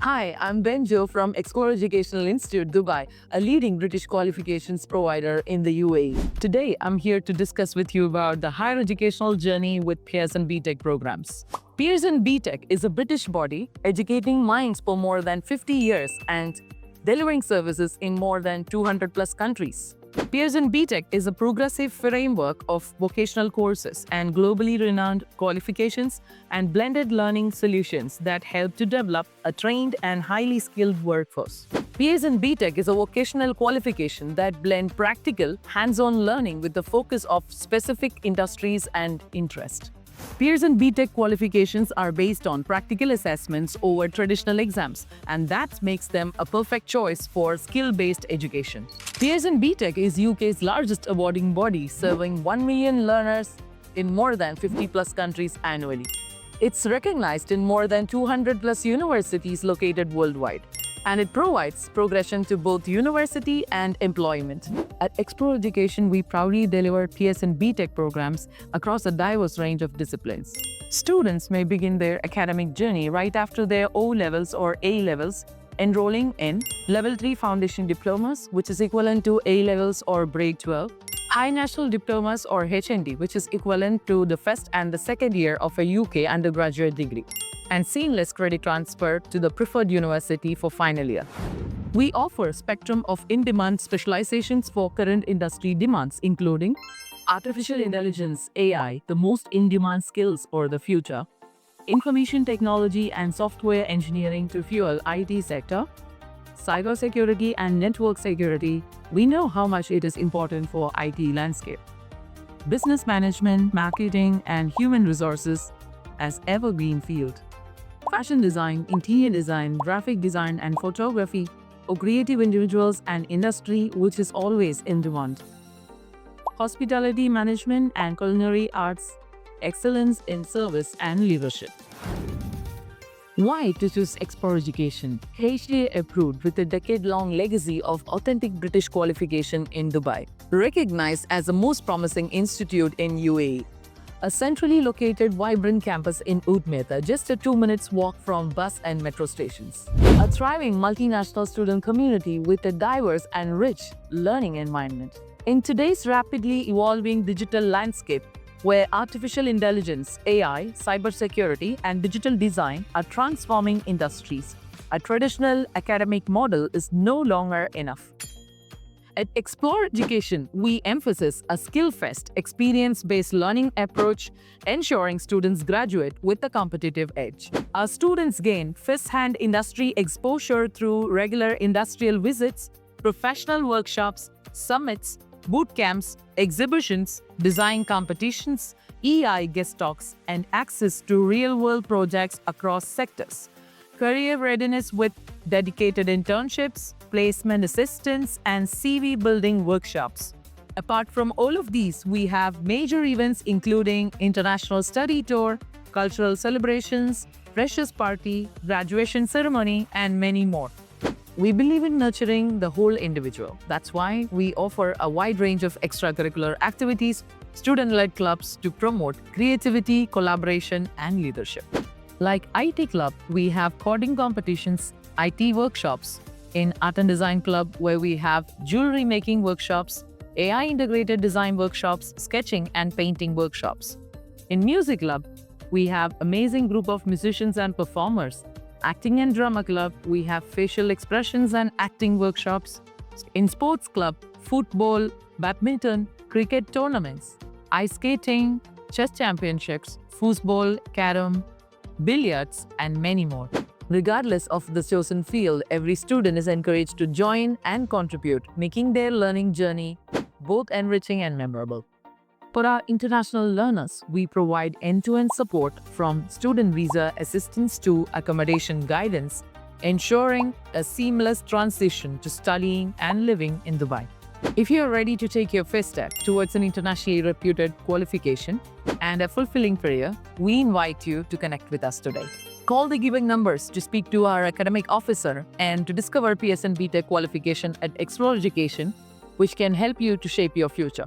Hi, I'm Benjo from Explore Educational Institute, Dubai, a leading British qualifications provider in the UAE. Today, I'm here to discuss with you about the higher educational journey with Pearson BTech programs. Pearson BTech is a British body educating minds for more than 50 years and delivering services in more than 200 plus countries. Pearson BTech is a progressive framework of vocational courses and globally renowned qualifications and blended learning solutions that help to develop a trained and highly skilled workforce. Pearson BTech is a vocational qualification that blend practical, hands-on learning with the focus of specific industries and interest. Pearson BTech qualifications are based on practical assessments over traditional exams, and that makes them a perfect choice for skill-based education. Pearson BTech is UK's largest awarding body, serving 1 million learners in more than 50 plus countries annually. It's recognized in more than 200 plus universities located worldwide, and it provides progression to both university and employment. At Explore Education, we proudly deliver Pearson BTech programs across a diverse range of disciplines. Students may begin their academic journey right after their O-levels or A-levels, enrolling in Level 3 Foundation Diplomas, which is equivalent to A-levels or Grade 12, High National Diplomas or HND, which is equivalent to the first and the second year of a UK undergraduate degree, and seamless credit transfer to the preferred university for final year. We offer a spectrum of in-demand specializations for current industry demands, including artificial intelligence, AI, the most in-demand skills for the future, information technology and software engineering to fuel IT sector, cybersecurity and network security. We know how much it is important for IT landscape. Business management, marketing, and human resources as evergreen field. Fashion design, interior design, graphic design, and photography for creative individuals and industry which is always in demand. Hospitality management and culinary arts, excellence in service and leadership. Why to choose Explore Education? HDA approved with a decade-long legacy of authentic British qualification in Dubai. Recognized as the most promising institute in UAE. A centrally located, vibrant campus in Oud Mehta, just a 2 minutes walk from bus and metro stations. A thriving multinational student community with a diverse and rich learning environment. In today's rapidly evolving digital landscape, where artificial intelligence, AI, cybersecurity, and digital design are transforming industries, a traditional academic model is no longer enough. At Explore Education, we emphasize a skill-fest, experience-based learning approach, ensuring students graduate with a competitive edge. Our students gain first-hand industry exposure through regular industrial visits, professional workshops, summits, boot camps, exhibitions, design competitions, EI guest talks, and access to real-world projects across sectors. Career readiness with dedicated internships, placement assistance, and CV building workshops. Apart from all of these, we have major events including International Study Tour, cultural celebrations, freshers party, graduation ceremony, and many more. We believe in nurturing the whole individual. That's why we offer a wide range of extracurricular activities, student-led clubs to promote creativity, collaboration, and leadership. Like IT Club, we have coding competitions, IT workshops. In Art and Design Club, where we have jewelry making workshops, AI integrated design workshops, sketching and painting workshops. In Music Club, we have amazing group of musicians and performers. Acting and Drama Club, we have facial expressions and acting workshops. In Sports Club, football, badminton, cricket tournaments, ice skating, chess championships, foosball, carom, billiards, and many more. Regardless of the chosen field, every student is encouraged to join and contribute, making their learning journey both enriching and memorable. For our international learners, we provide end-to-end support from student visa assistance to accommodation guidance, ensuring a seamless transition to studying and living in Dubai. If you are ready to take your first step towards an internationally reputed qualification and a fulfilling career, we invite you to connect with us today. Call the given numbers to speak to our academic officer and to discover Pearson BTech qualification at Explore Education, which can help you to shape your future.